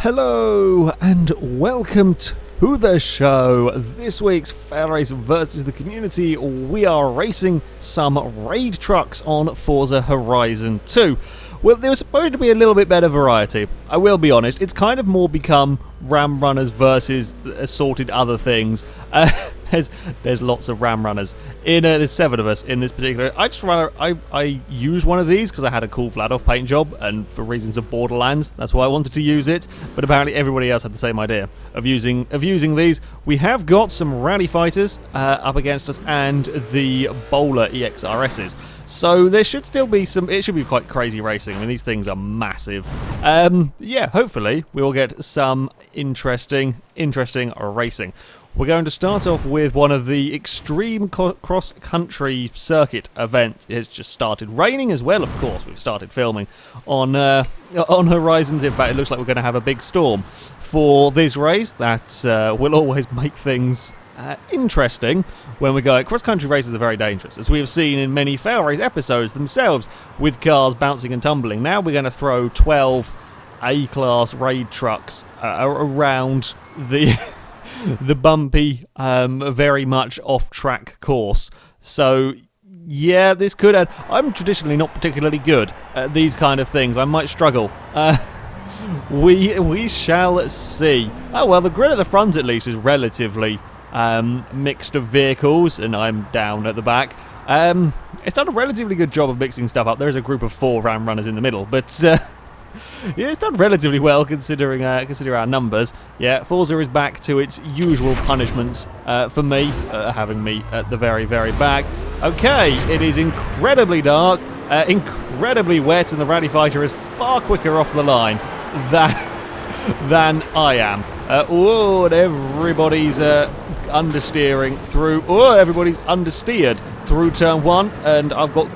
Hello and welcome to the show. This week's FailRace versus the community, we are racing some raid trucks on Forza Horizon 2. Well, there was supposed to be a little bit better variety. I will be honest, it's kind of more become ram runners versus assorted other things. There's lots of ram runners. There's 7 of us in this particular. I used one of these because I had a cool Vladoff paint job, and for reasons of Borderlands, that's why I wanted to use it. But apparently everybody else had the same idea of using these. We have got some rally fighters up against us and the Bowler EXRSs. So there should still be some. It should be quite crazy racing. I mean, these things are massive. Yeah, hopefully we will get some interesting racing. We're going to start off with one of the extreme cross-country circuit events. It's just started raining as well, of course. We've started filming on Horizons. In fact, it looks like we're going to have a big storm for this race. That will always make things interesting when we go. Cross-country races are very dangerous, as we have seen in many FailRace episodes themselves, with cars bouncing and tumbling. Now we're going to throw 12 A-class raid trucks around the the bumpy, very much off-track course. So, yeah, this could add. I'm traditionally not particularly good at these kind of things. I might struggle. We shall see. Oh, well, the grid at the front, at least, is relatively mixed of vehicles, and I'm down at the back. It's done a relatively good job of mixing stuff up. There's a group of 4 ram runners in the middle, but yeah, it's done relatively well considering our numbers. Yeah, Forza is back to its usual punishment for me, having me at the very, very back. Okay, it is incredibly dark, incredibly wet, and the rally fighter is far quicker off the line than I am. And everybody's understeering through. Everybody's understeered through turn 1, and I've got.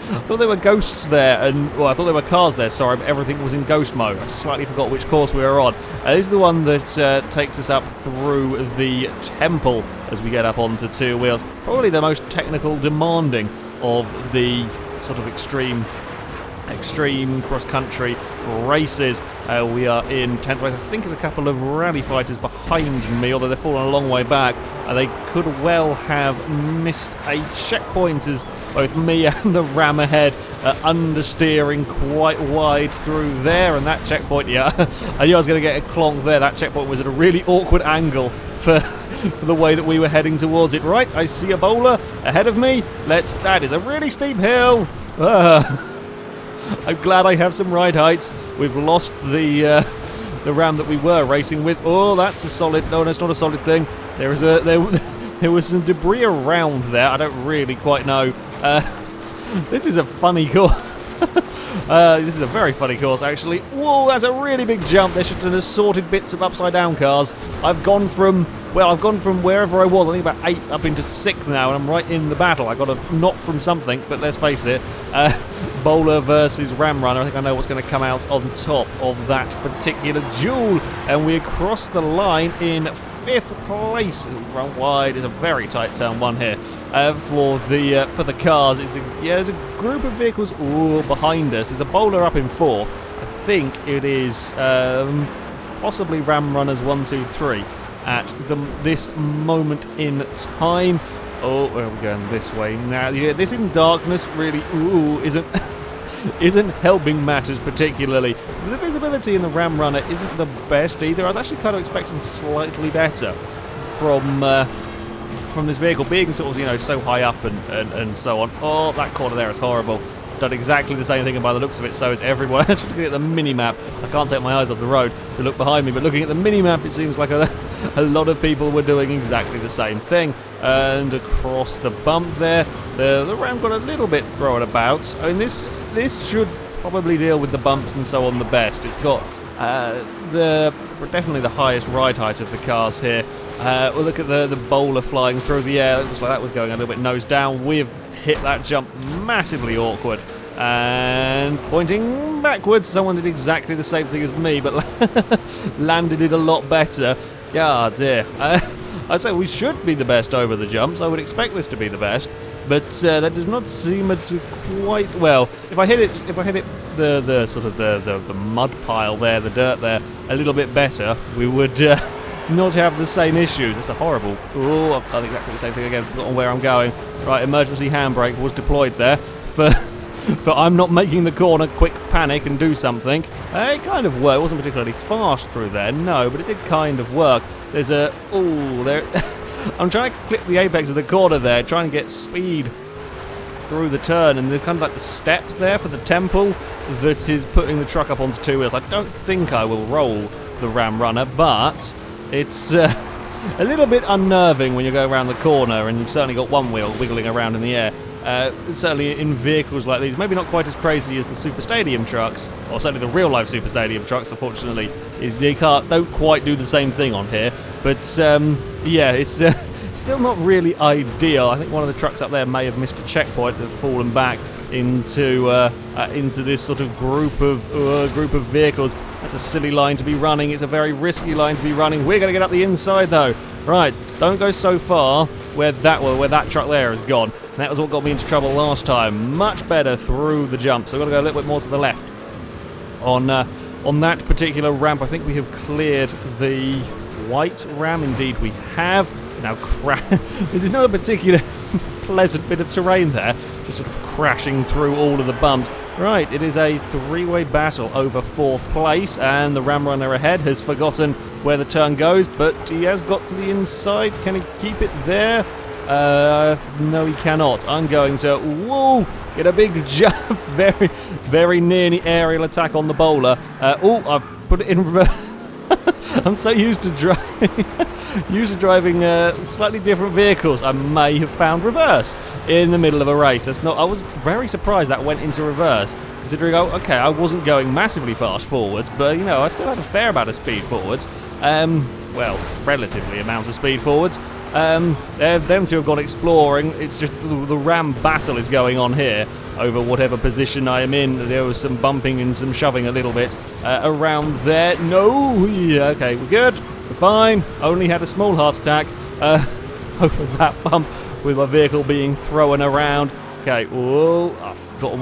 I thought there were ghosts there, I thought there were cars there, sorry, but everything was in ghost mode. I slightly forgot which course we were on. This is the one that takes us up through the temple as we get up onto 2 wheels. Probably the most technical, demanding of the sort of extreme cross-country races. We are in 10th place. I think there's a couple of rally fighters behind me, although they're falling a long way back. They could well have missed a checkpoint, as both me and the ram ahead are understeering quite wide through there. And that checkpoint, yeah, I knew I was going to get a clonk there. That checkpoint was at a really awkward angle for the way that we were heading towards it. Right, I see a bowler ahead of me. That is a really steep hill. I'm glad I have some ride height. We've lost the ram that we were racing with. Oh, that's a solid. No, that's not a solid thing. There was some debris around there. I don't really quite know. This is a funny course. This is a very funny course, actually. Whoa, that's a really big jump. There's just an assorted bits of upside-down cars. I've gone from wherever I was, I think about 8 up into 6th now, and I'm right in the battle. I got a knock from something, but let's face it, Bowler versus Ram Runner. I think I know what's going to come out on top of that particular duel, and we cross the line in 5th place. As we run wide, it's a very tight turn 1 here for the cars. There's a group of vehicles behind us. There's a Bowler up in 4th. I think it is possibly Ram Runners 1, 2, 3 at this moment in time. Oh, we're going this way now. Yeah, this in darkness really isn't helping matters particularly. The visibility in the Ram Runner isn't the best either. I was actually kind of expecting slightly better from this vehicle being sort of, so high up and so on. Oh, that corner there is horrible. I've done exactly the same thing, and by the looks of it, so is everyone. Just looking at the mini-map, I can't take my eyes off the road to look behind me, but looking at the mini-map, it seems like a lot of people were doing exactly the same thing. And across the bump there, the Ram got a little bit thrown about. I mean, this should probably deal with the bumps and so on the best. It's got definitely the highest ride height of the cars here. We'll look at the Bowler flying through the air. It looks like that was going a little bit nose down. We've hit that jump massively awkward. And pointing backwards, someone did exactly the same thing as me, but landed it a lot better. God dear. I'd say we should be the best over the jumps. I would expect this to be the best, but that does not seem to quite. Well, if I hit it, the sort of the mud pile there, the dirt there, a little bit better, we would not have the same issues. That's a horrible. Oh, I've done exactly the same thing again. Forgotten where I'm going. Right, emergency handbrake was deployed there for. But I'm not making the corner, quick panic and do something. It kind of worked. It wasn't particularly fast through there, no, but it did kind of work. There's a... Oh, there... I'm trying to clip the apex of the corner there, trying to get speed through the turn, and there's kind of like the steps there for the temple that is putting the truck up onto two wheels. I don't think I will roll the Ram Runner, but it's a little bit unnerving when you go around the corner and you've certainly got one wheel wiggling around in the air. Certainly in vehicles like these, maybe not quite as crazy as the Super Stadium trucks, or certainly the real-life Super Stadium trucks, unfortunately. They don't quite do the same thing on here. But, yeah, it's still not really ideal. I think one of the trucks up there may have missed a checkpoint and fallen back into this sort of group of vehicles. That's a silly line to be running. It's a very risky line to be running. We're going to get up the inside, though. Right, don't go so far where that truck there has gone. And that was what got me into trouble last time. Much better through the jump. So we've got to go a little bit more to the left. On that particular ramp, I think we have cleared the white ram. Indeed, we have. Now, this is not a particular pleasant bit of terrain there. Just sort of crashing through all of the bumps. Right, it is a three-way battle over fourth place, and the Ram Runner ahead has forgotten where the turn goes, but he has got to the inside. Can he keep it there? No, he cannot. I'm going to, whoa, get a big jump, very, very nearly aerial attack on the bowler. Oh, I've put it in reverse. I'm so used to driving slightly different vehicles. I may have found reverse in the middle of a race. I was very surprised that went into reverse, considering, okay, I wasn't going massively fast forwards, but, you know, I still had a fair amount of speed forwards. Well, relatively amount of speed forwards. Them two have gone exploring. It's just the Ram battle is going on here over whatever position I am in. There was some bumping and some shoving a little bit around there. No, yeah, okay, we're good. We're fine. Only had a small heart attack over that bump with my vehicle being thrown around. Okay, whoa,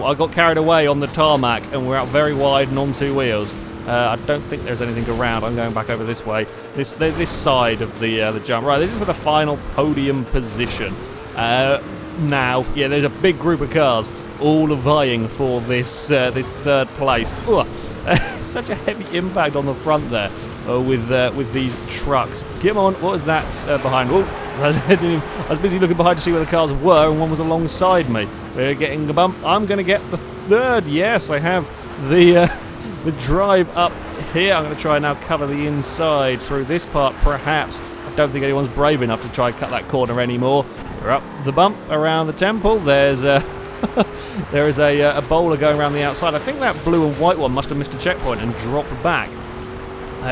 I got carried away on the tarmac and we're out very wide and on two wheels. I don't think there's anything around. I'm going back over this way. This side of the jump. Right, this is for the final podium position. Now, yeah, there's a big group of cars all vying for this third place. Ooh, such a heavy impact on the front there with these trucks. Come on, what was that behind? Oh, I was busy looking behind to see where the cars were, and one was alongside me. We're getting the bump. I'm going to get the third. Yes, I have the drive up here. I'm going to try and now cover the inside through this part, perhaps. I don't think anyone's brave enough to try and cut that corner anymore. We're up the bump around the temple. There's there is a bowler going around the outside. I think that blue and white one must have missed a checkpoint and dropped back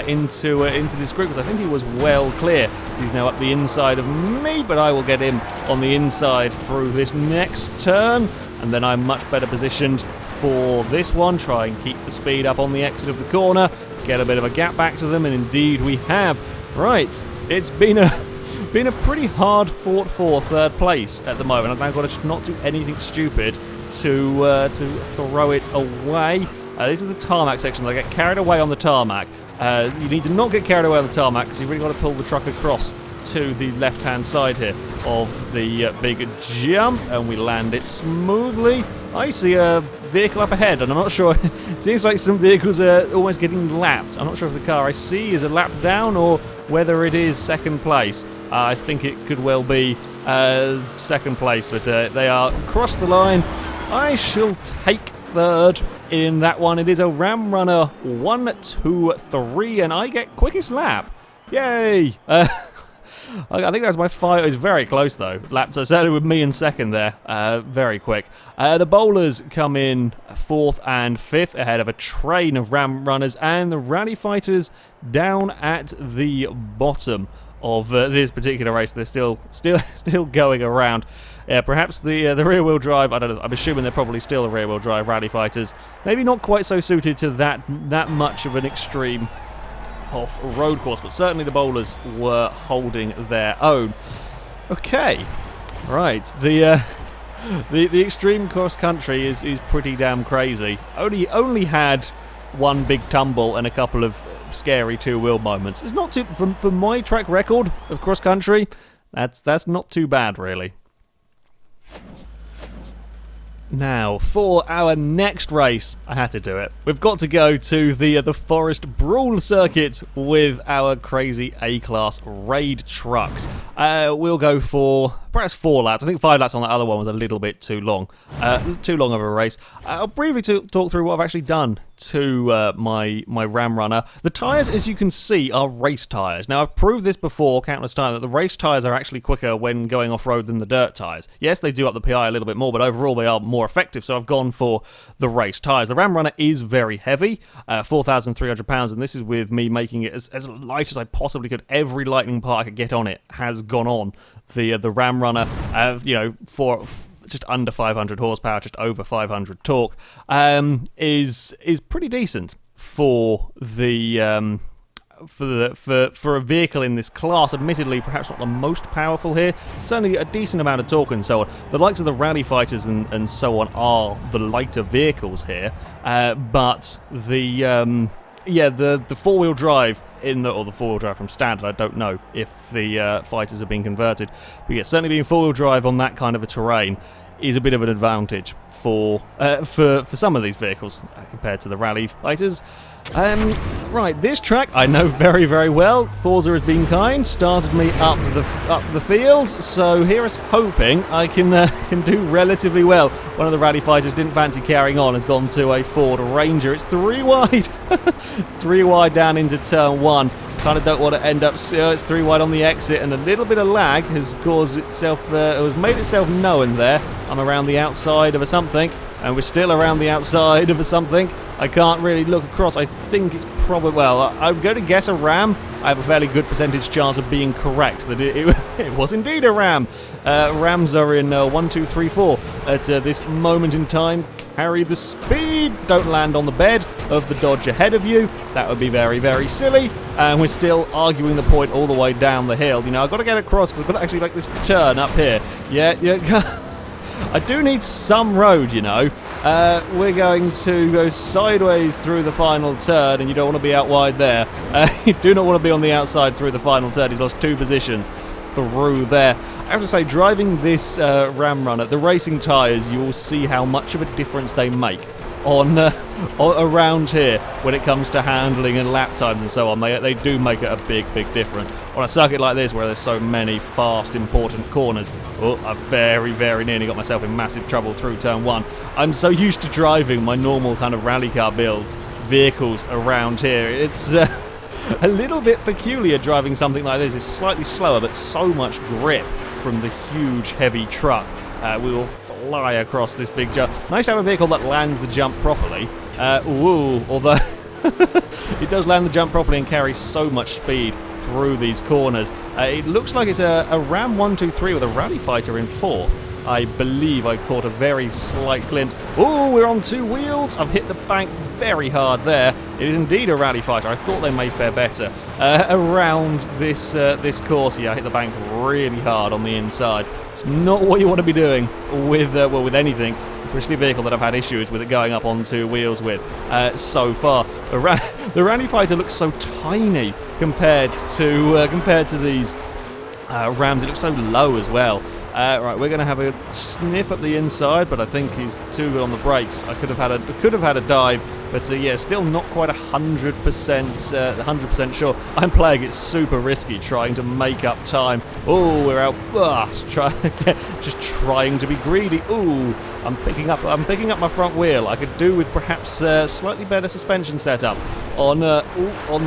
into this group, because I think he was well clear. He's now up the inside of me, but I will get him on the inside through this next turn, and then I'm much better positioned for this one. Try and keep the speed up on the exit of the corner, get a bit of a gap back to them, and indeed we have. Right, it's been a pretty hard fought for third place at the moment. I've now got to not do anything stupid to throw it away. This is the tarmac section. I get carried away on the tarmac. You need to not get carried away on the tarmac, because you've really got to pull the truck across to the left-hand side here of the big jump, and we land it smoothly. I see a vehicle up ahead, and I'm not sure. It seems like some vehicles are almost getting lapped. I'm not sure if the car I see is a lap down or whether it is second place. I think it could well be second place, but they are across the line. I shall take third in that one. It is a Ram Runner 1, 2, 3, and I get quickest lap. Yay! I think that's my fight. It was very close though. Laps are certainly with me in second there. Very quick. The bowlers come in fourth and fifth ahead of a train of Ram Runners, and the Rally Fighters down at the bottom of this particular race. They're still going around. Perhaps the rear-wheel drive, I don't know, I'm assuming they're probably still the rear-wheel drive Rally Fighters. Maybe not quite so suited to that much of an extreme tough road course, but certainly the bowlers were holding their own. Okay, right, the extreme cross country is pretty damn crazy. Only had one big tumble and a couple of scary two-wheel moments. It's not too for my track record of cross country. That's not too bad, really. Now, for our next race, I had to do it. We've got to go to the Forest Brawl circuit with our crazy A-class raid trucks. We'll go for perhaps 4 laps. I think 5 laps on that other one was a little bit too long. Too long of a race. I'll briefly talk through what I've actually done to my Ram Runner. The tyres, as you can see, are race tyres. Now, I've proved this before countless times, that the race tyres are actually quicker when going off-road than the dirt tyres. Yes, they do up the PI a little bit more, but overall they are more effective, so I've gone for the race tyres. The Ram Runner is very heavy, 4,300 pounds, and this is with me making it as light as I possibly could. Every lightning part I could get on it has gone on the Ram Runner, for just under 500 horsepower, just over 500 torque, is pretty decent for the for a vehicle in this class. Admittedly, perhaps not the most powerful here. Certainly a decent amount of torque and so on. The likes of the rally fighters and so on are the lighter vehicles here, but the four-wheel drive or the four-wheel drive from standard, I don't know if the fighters have been converted, but yeah, certainly being four-wheel drive on that kind of a terrain is a bit of an advantage for some of these vehicles compared to the rally fighters. Right, this track I know very, very well. Forza has been kind, started me up the field, so here is hoping I can do relatively well. One of the rally fighters didn't fancy carrying on, has gone to a Ford Ranger. It's 3 wide, 3 wide down into turn 1. Kind of don't want to end up. It's 3 wide on the exit, and a little bit of lag has caused itself. Has made itself known there. I'm around the outside of a something, and we're still around the outside of a something. I can't really look across. I think it's probably, well, I'm going to guess a Ram. I have a fairly good percentage chance of being correct that it was indeed a Ram. Rams are in 1, 2, 3, 4 at this moment in time. Carry the speed. Don't land on the bed of the Dodge ahead of you. That would be very, very silly. And we're still arguing the point all the way down the hill. You know, I've got to get across because I've got to actually make this turn up here. Yeah. I do need some road, you know. We're going to go sideways through the final turn, and you don't want to be out wide there. You do not want to be on the outside through the final turn. He's lost 2 positions through there. I have to say, driving this Ram Runner, the racing tyres, you will see how much of a difference they make on around here when it comes to handling and lap times and so on. They do make it a big, big difference. On a circuit like this where there's so many fast, important corners, I very, very nearly got myself in massive trouble through turn 1. I'm so used to driving my normal kind of rally car build vehicles around here. It's a little bit peculiar driving something like this. It's slightly slower, but so much grip from the huge, heavy truck. We will fly across this big jump. Nice to have a vehicle that lands the jump properly. Although it does land the jump properly and carries so much speed through these corners. It looks like it's a Ram 123 with a rally fighter in 4th. I believe I caught a very slight glimpse. Oh, we're on 2 wheels. I've hit the bank very hard there. It is indeed a rally fighter. I thought they may fare better around this course. Yeah, I hit the bank really hard on the inside. It's not what you want to be doing with anything, especially a vehicle that I've had issues with it going up on 2 wheels with so far. The rally fighter looks so tiny compared to these Rams. It looks so low as well. Right, we're going to have a sniff at the inside, but I think he's too good on the brakes. I could have had a dive, but yeah, still not quite 100% sure. I'm playing it super risky, trying to make up time. Oh, we're out. Just trying to be greedy. Ooh, I'm picking up my front wheel. I could do with perhaps slightly better suspension setup on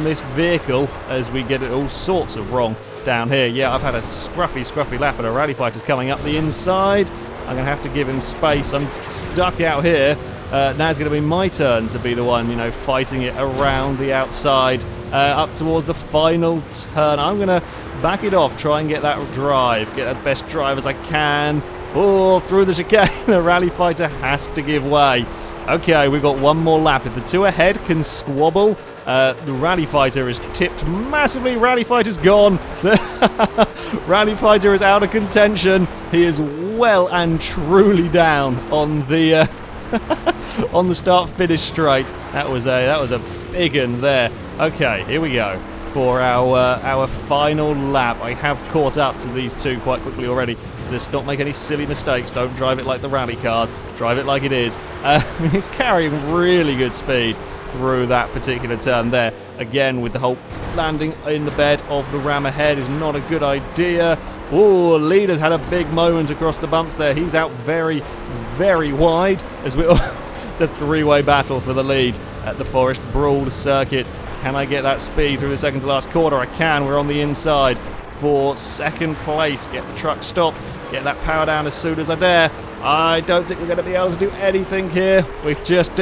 this vehicle as we get it all sorts of wrong down here. Yeah, I've had a scruffy lap, and a rally fighter's coming up the inside. I'm going to have to give him space. I'm stuck out here. Now it's going to be my turn to be the one, you know, fighting it around the outside up towards the final turn. I'm going to back it off, try and get that drive, get that best drive as I can. Oh, through the chicane. The rally fighter has to give way. Okay, we've got one more lap. If the 2 ahead can squabble The Rally Fighter is tipped massively. Rally Fighter's gone. The Rally Fighter is out of contention. He is well and truly down on the on the start-finish straight. That was a big one there. Okay, here we go for our final lap. I have caught up to these two quite quickly already. Just not make any silly mistakes. Don't drive it like the rally cars. Drive it like it is. He's carrying really good speed through that particular turn there. Again, with the whole landing in the bed of the ram ahead is not a good idea. Oh, leader's had a big moment across the bumps there. He's out very, very wide as we. It's a three-way battle for the lead at the Forest Brawl circuit. Can I get that speed through the second to last corner? I can. We're on the inside for second place. Get the truck stopped. Get that power down as soon as I dare. I don't think we're going to be able to do anything here. We've just...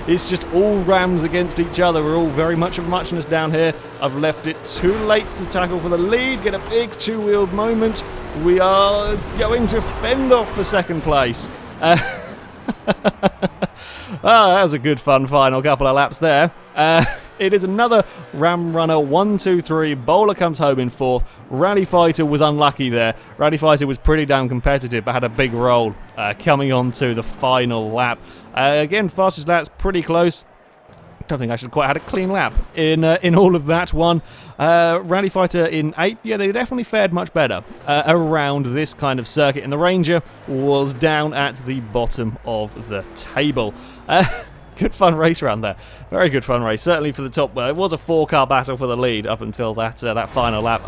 it's just all rams against each other. We're all very much of muchness down here. I've left it too late to tackle for the lead. Get a big two-wheeled moment. We are going to fend off the second place. That was a good fun final couple of laps there. It is another Ram Runner 1, 2, 3. Bowler comes home in fourth. Rally Fighter was unlucky there. Rally Fighter was pretty damn competitive, but had a big roll coming on to the final lap. Again, fastest lap's pretty close. Don't think I should quite had a clean lap in all of that one. Rally Fighter in 8th, yeah, they definitely fared much better around this kind of circuit, and the Ranger was down at the bottom of the table. Good fun race around there. Very good fun race, certainly for the top. It was a 4-car battle for the lead up until that final lap.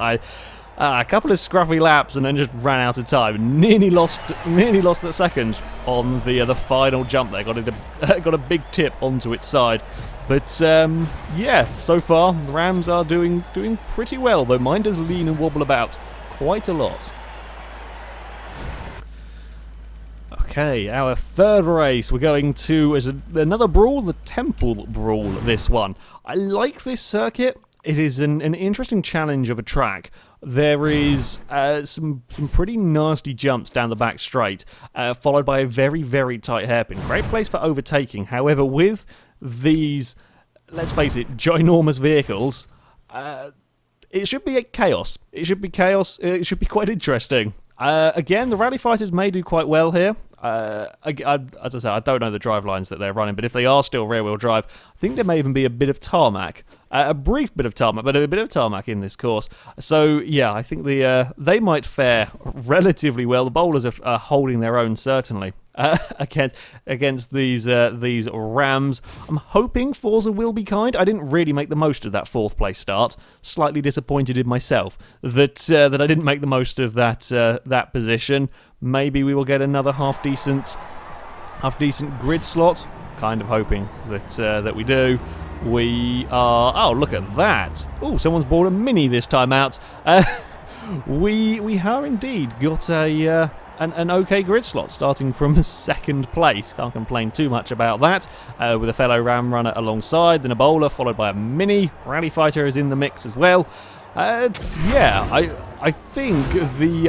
A couple of scruffy laps and then just ran out of time. Nearly lost that second on the final jump there. Got a big tip onto its side. But yeah, so far the Rams are doing pretty well, though mine does lean and wobble about quite a lot. Okay, our third race, we're going to another brawl, the Temple Brawl, this one. I like this circuit. It is an interesting challenge of a track. There is some pretty nasty jumps down the back straight, followed by a very, very tight hairpin. Great place for overtaking. However, with these, let's face it, ginormous vehicles, it should be chaos. It should be chaos. It should be quite interesting. Again, the Rally Fighters may do quite well here. As I said, I don't know the drive lines that they're running, but if they are still rear-wheel drive, I think there may even be a bit of tarmac. A brief bit of tarmac, but a bit of tarmac in this course. So, yeah, I think they might fare relatively well. The bowlers are holding their own, certainly, against these Rams. I'm hoping Forza will be kind. I didn't really make the most of that fourth place start. Slightly disappointed in myself that I didn't make the most of that position. Maybe we will get another half decent grid slot. Kind of hoping that we do. We are... Oh, look at that. Oh, someone's bought a Mini this time out. We have indeed got an okay grid slot, starting from second place. Can't complain too much about that. With a fellow Ram Runner alongside, then a bowler, followed by a Mini. Rally Fighter is in the mix as well. Yeah, I think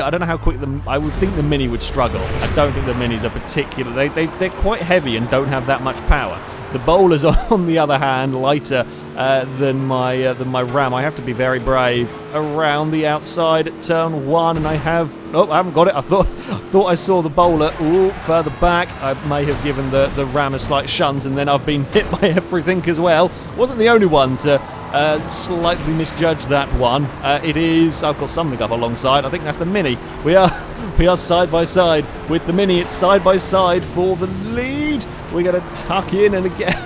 I don't know how quick I would think the Mini would struggle. I don't think the Minis are particular. They're quite heavy and don't have that much power. The bowlers, on the other hand, lighter than my Ram. I have to be very brave around the outside at turn 1, and I haven't got it. I thought I saw the bowler. Ooh, further back. I may have given the Ram a slight shunt, and then I've been hit by everything as well. Wasn't the only one to slightly misjudge that one. It is. I've got something up alongside. I think that's the Mini. We are side by side with the Mini. It's side by side for the lead. We're going to tuck in, and again,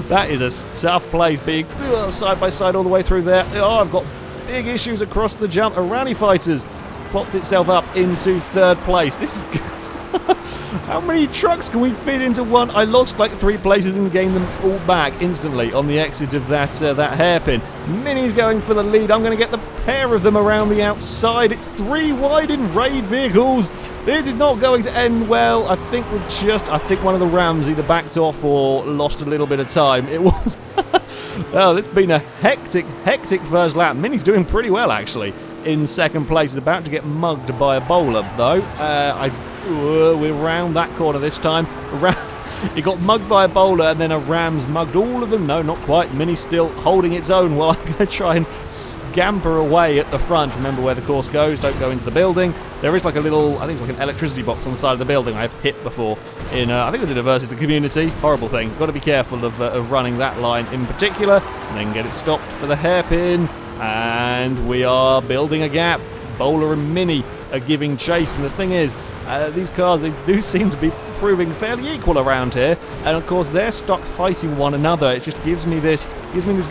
that is a tough place, being side by side all the way through there. Oh, I've got big issues across the jump. A Rally Fighters plopped itself up into third place. This is... How many trucks can we fit into one? I lost like 3 places and gained them all back instantly on the exit of that hairpin. Mini's going for the lead. I'm going to get the pair of them around the outside. It's 3 wide in raid vehicles. This is not going to end well. I think one of the Rams either backed off or lost a little bit of time. It was... Oh, it's been a hectic first lap. Mini's doing pretty well, actually. In second place. He's about to get mugged by a bowler, though. We're round that corner this time. It got mugged by a bowler, and then a Rams mugged all of them. No, not quite. Mini still holding its own while I'm going to try and scamper away at the front. Remember where the course goes. Don't go into the building. There is like a little, I think it's like an electricity box on the side of the building I've hit before. In I think it was in a versus the community. Horrible thing. Got to be careful of running that line in particular, and then get it stopped for the hairpin. And we are building a gap. Bowler and Mini are giving chase, and the thing is, these cars, they do seem to be proving fairly equal around here, and of course they're stuck fighting one another. It just gives me this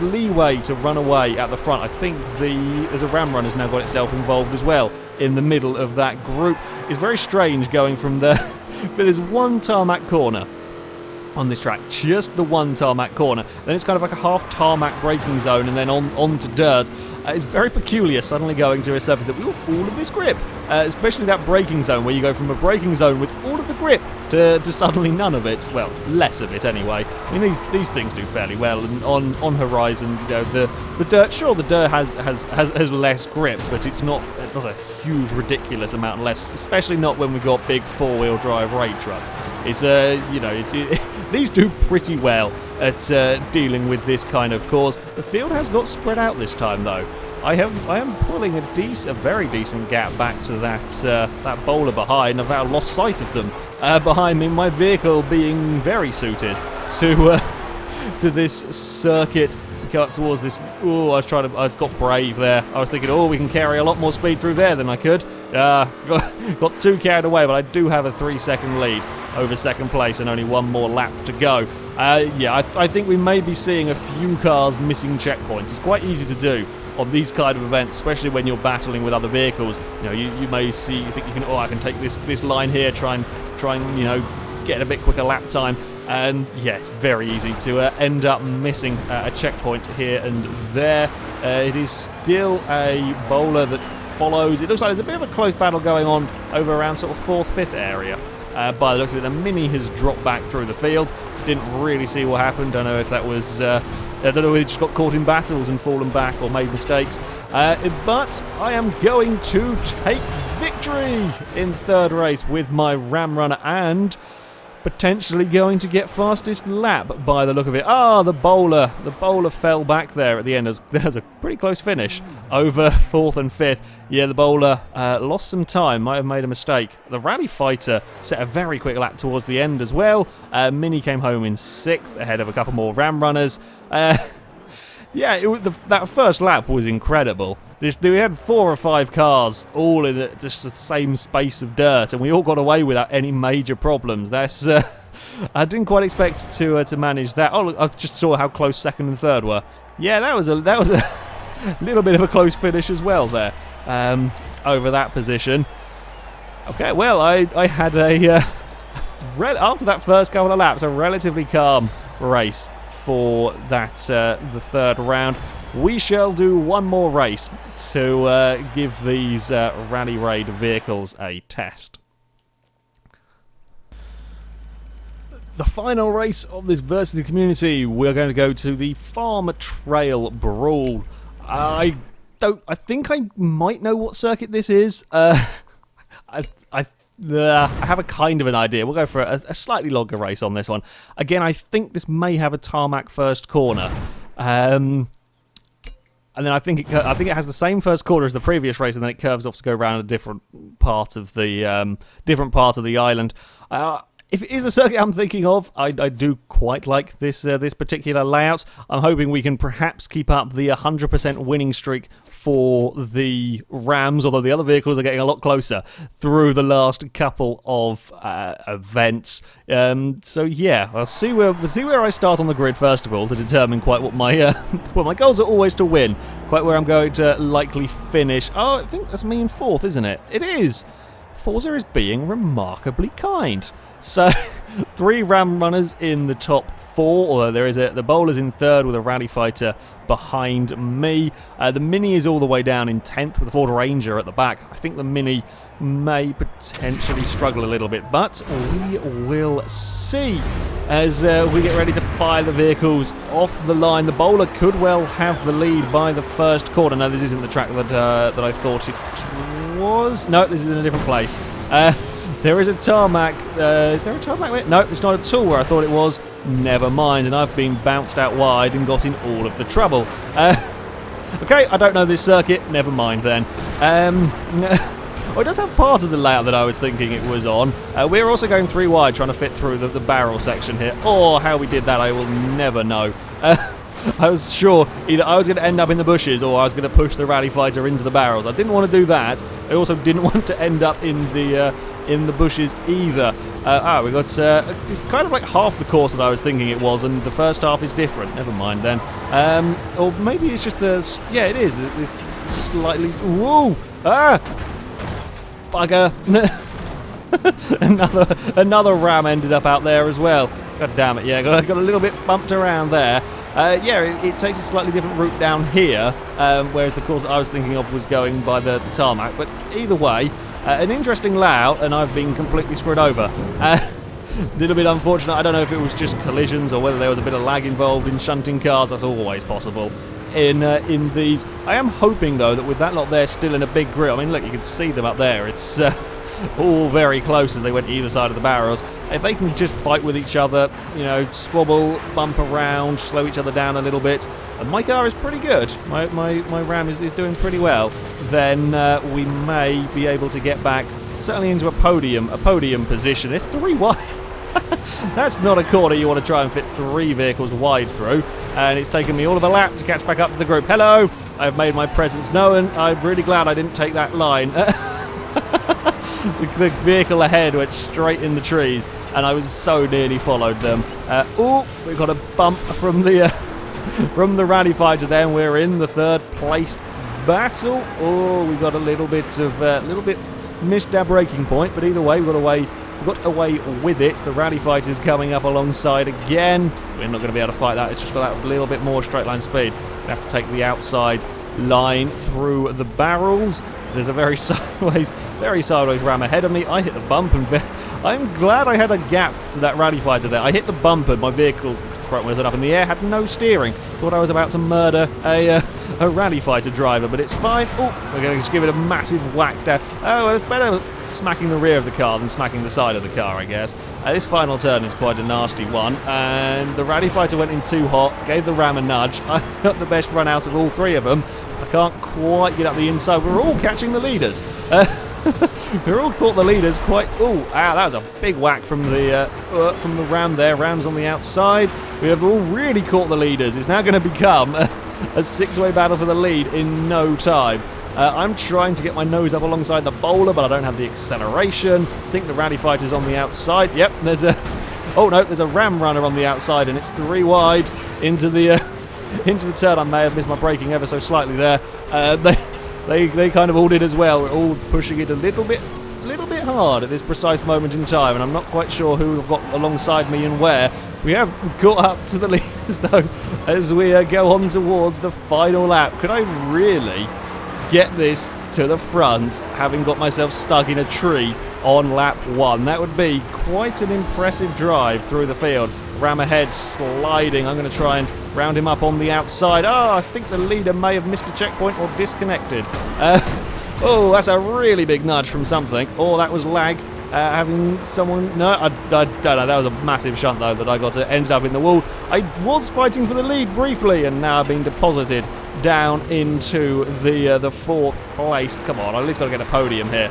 leeway to run away at the front. I think there's a Ram Runner's now got itself involved as well in the middle of that group. It's very strange going from there. There's one tarmac corner on this track, just the one tarmac corner, then it's kind of like a half tarmac braking zone, and then on to dirt. It's very peculiar suddenly going to a surface that we have all of this grip, especially that braking zone where you go from a braking zone with all of the grip to suddenly none of it. Well, less of it anyway. I mean, these things do fairly well, and on Horizon, you know, the dirt, sure, the dirt has less grip, but it's not a huge ridiculous amount less, especially not when we've got big four-wheel drive raid trucks. It's you know, these do pretty well at dealing with this kind of course. The field has got spread out this time, though. I am pulling a very decent gap back to that bowler behind. I've now lost sight of them behind me. My vehicle being very suited to this circuit. Cut towards this. Oh, I got brave there. I was thinking, oh, we can carry a lot more speed through there than I could. Got too carried away, but I do have a 3-second lead over second place and only one more lap to go. Yeah, I think we may be seeing a few cars missing checkpoints. It's quite easy to do on these kind of events, especially when you're battling with other vehicles. You know, you may see, you think you can, oh, I can take this line here, try and you know, get a bit quicker lap time. And yeah, it's very easy to end up missing a checkpoint here and there. It is still a bowler that follows. It looks like there's a bit of a close battle going on over around sort of 4th, 5th area. By the looks of it, the Mini has dropped back through the field. Didn't really see what happened. Don't know if that was, I don't know if he just got caught in battles and fallen back or made mistakes. But I am going to take victory in third race with my Ram Runner, and potentially going to get fastest lap by the look of it. The bowler fell back there at the end. There's a pretty close finish over 4th and 5th. Yeah, the bowler lost some time, might have made a mistake. The Rally Fighter set a very quick lap towards the end as well. Mini came home in 6th ahead of a couple more Ram Runners. Yeah, that first lap was incredible. We had 4 or 5 cars all in just the same space of dirt, and we all got away without any major problems. That's I didn't quite expect to manage that. Oh, look, I just saw how close 2nd and 3rd were. Yeah, that was a little bit of a close finish as well there, over that position. Okay, well, I had after that first couple of laps, a relatively calm race for that the 3rd round. We shall do one more race to give these Rally Raid vehicles a test. The final race of this versus the community, we're going to go to the Farm Trail Brawl. I think I might know what circuit this is. I have a kind of an idea. We'll go for a slightly longer race on this one. Again, I think this may have a tarmac first corner. And then I think it has the same first corner as the previous race, and then it curves off to go around a different part of the island. If it is a circuit I'm thinking of, I do quite like this particular layout. I'm hoping we can perhaps keep up the 100% winning streak for the Rams, although the other vehicles are getting a lot closer through the last couple of events. So yeah, we'll see where I start on the grid first of all to determine quite what my my goals are always to win. Quite where I'm going to likely finish. Oh, I think that's me in 4th, isn't it? It is. Forza is being remarkably kind. So, 3 Ram Runners in the top 4, although there is the bowler's in 3rd with a Rally Fighter behind me. The Mini is all the way down in 10th with a Ford Ranger at the back. I think the Mini may potentially struggle a little bit, but we will see as we get ready to fire the vehicles off the line. The bowler could well have the lead by the first corner. No, this isn't the track that I thought it was. No, this is in a different place. There is a tarmac. Is there a tarmac? No, it's not at all where I thought it was. Never mind, and I've been bounced out wide and got in all of the trouble. Okay, I don't know this circuit. Never mind then. Oh, it does have part of the layout that I was thinking it was on. We're also going 3 wide, trying to fit through the barrel section here. Or how we did that, I will never know. I was sure either I was going to end up in the bushes or I was going to push the rally fighter into the barrels. I didn't want to do that. I also didn't want to end up in the bushes either. We got it's kind of like half the course that I was thinking it was, and the first half is different. Never mind then. Or maybe it's just yeah, it is. It's slightly. Whoa! Ah! Bugger! another ram ended up out there as well. God damn it! Yeah, got a little bit bumped around there. Yeah, it takes a slightly different route down here, whereas the course that I was thinking of was going by the tarmac. But either way, an interesting layout, and I've been completely screwed over. A little bit unfortunate. I don't know if it was just collisions or whether there was a bit of lag involved in shunting cars. That's always possible in these. I am hoping, though, that with that lot there still in a big group. I mean, look, you can see them up there. It's all very close as they went either side of the barrels. If they can just fight with each other, you know, squabble, bump around, slow each other down a little bit, and my car is pretty good, my Ram is doing pretty well, then we may be able to get back, certainly into a podium position. It's 3 wide. That's not a corner you want to try and fit 3 vehicles wide through, and it's taken me all of a lap to catch back up to the group. Hello! I've made my presence known. I'm really glad I didn't take that line. The vehicle ahead went straight in the trees, and I was so nearly followed them. We got a bump from the rally fighter there, and we're in the 3rd place battle. Oh, we got a little bit missed our braking point, but either way, we got away with it. The rally fighter's coming up alongside again. We're not going to be able to fight that. It's just got that little bit more straight line speed. We have to take the outside line through the barrels. There's a very sideways ram ahead of me. I hit the bump, and I'm glad I had a gap to that rally fighter there. I hit the bump, and my vehicle front wheels up in the air, had no steering. Thought I was about to murder a rally fighter driver, but it's fine. Oh, we're going to just give it a massive whack down. Oh, it's better smacking the rear of the car than smacking the side of the car, I guess. This final turn is quite a nasty one, and the rally fighter went in too hot, gave the ram a nudge. I got the best run out of all 3 of them. I can't quite get up the inside. We're all catching the leaders. We're all caught the leaders quite. Oh, that was a big whack from the ram there. Ram's on the outside. We have all really caught the leaders. It's now going to become a 6-way battle for the lead in no time. I'm trying to get my nose up alongside the bowler, but I don't have the acceleration. I think the rally fighter's on the outside. Yep, there's a. Oh no, there's a ram runner on the outside, and it's 3 wide into the turn. I may have missed my braking ever so slightly there. They kind of all did as well. We're all pushing it a little bit hard at this precise moment in time, and I'm not quite sure who I've got alongside me and where. We have caught up to the leaders though as we go on towards the final lap. Could I really get this to the front, having got myself stuck in a tree on lap 1? That would be quite an impressive drive through the field. Ram ahead, sliding. I'm going to try and round him up on the outside. Oh, I think the leader may have missed a checkpoint or disconnected. Oh, that's a really big nudge from something. Oh, that was lag. Having someone. No, I don't know. That was a massive shunt though that I got to ended up in the wall. I was fighting for the lead briefly, and now I've been deposited down into the 4th place. Come on, I at least got to get a podium here.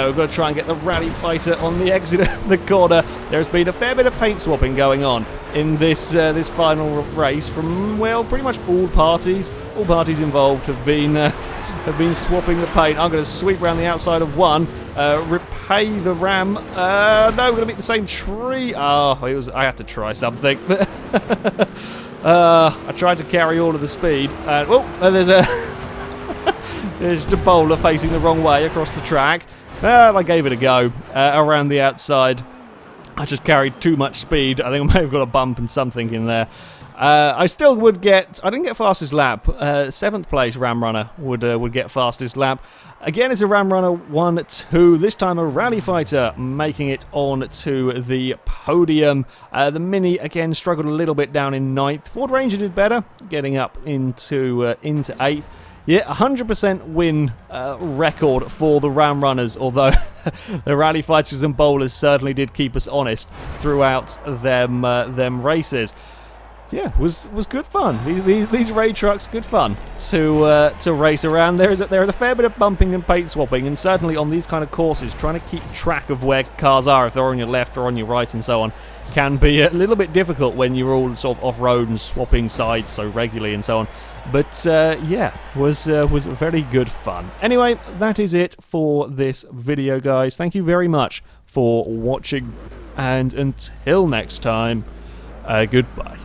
We've got to try and get the rally fighter on the exit of the corner. There's been a fair bit of paint swapping going on in this final race from, well, pretty much all parties. All parties involved have been swapping the paint. I'm going to sweep around the outside of one, repay the ram. No, we're going to meet the same tree. Oh, I had to try something. I tried to carry all of the speed. There's the bowler facing the wrong way across the track. I gave it a go around the outside. I just carried too much speed. I think I may have got a bump and something in there. I still would get. I didn't get fastest lap. 7th place Ram Runner would get fastest lap. Again, it's a Ram Runner 1-2. This time a Rally Fighter making it on to the podium. The Mini again struggled a little bit down in 9th. Ford Ranger did better, getting up into 8th. Yeah, 100% win record for the Ram Runners, although the Rally Fighters and Bowlers certainly did keep us honest throughout them races. Yeah, was good fun. These raid trucks, good fun to race around. There is a fair bit of bumping and paint swapping, and certainly on these kind of courses, trying to keep track of where cars are, if they're on your left or on your right and so on, can be a little bit difficult when you're all sort of off-road and swapping sides so regularly and so on. But yeah, was very good fun. Anyway, that is it for this video, guys. Thank you very much for watching, and until next time, goodbye.